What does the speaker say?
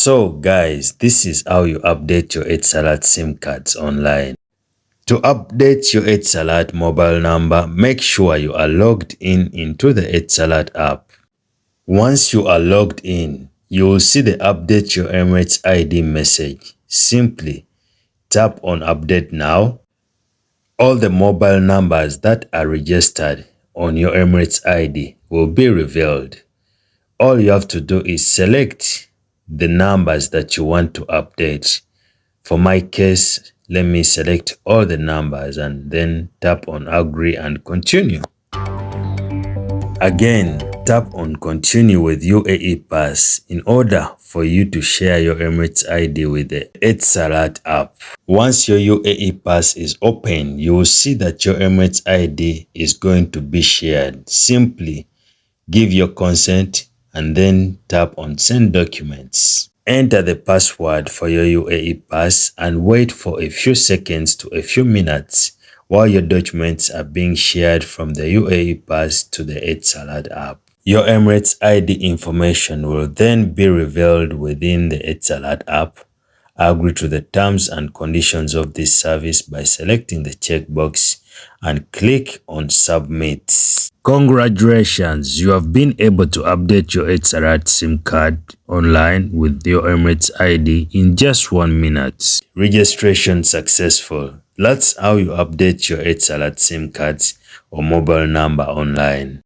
So guys, this is how you update your Etisalat SIM cards online. To update your Etisalat mobile number, make sure you are logged in into the Etisalat app. Once you are logged in, you will see the update your Emirates ID message. Simply tap on update now. All the mobile numbers that are registered on your Emirates ID will be revealed. All you have to do is select the numbers that you want to update. For my case, let me select all the numbers and then tap on agree and continue. Again, tap on continue with UAE Pass in order for you to share your Emirates ID with the Etisalat app. Once your UAE Pass is open, you will see that your Emirates ID is going to be shared. Simply give your consent and then tap on send documents. Enter the password for your UAE Pass and wait for a few seconds to a few minutes while your documents are being shared from the UAE Pass to the Etisalat app. Your Emirates ID information will then be revealed within the Etisalat app. Agree to the terms and conditions of this service by selecting the checkbox and click on submit. Congratulations, you have been able to update your Etisalat SIM card online with your Emirates ID in just 1 minute. Registration successful. That's how you update your Etisalat SIM cards or mobile number online.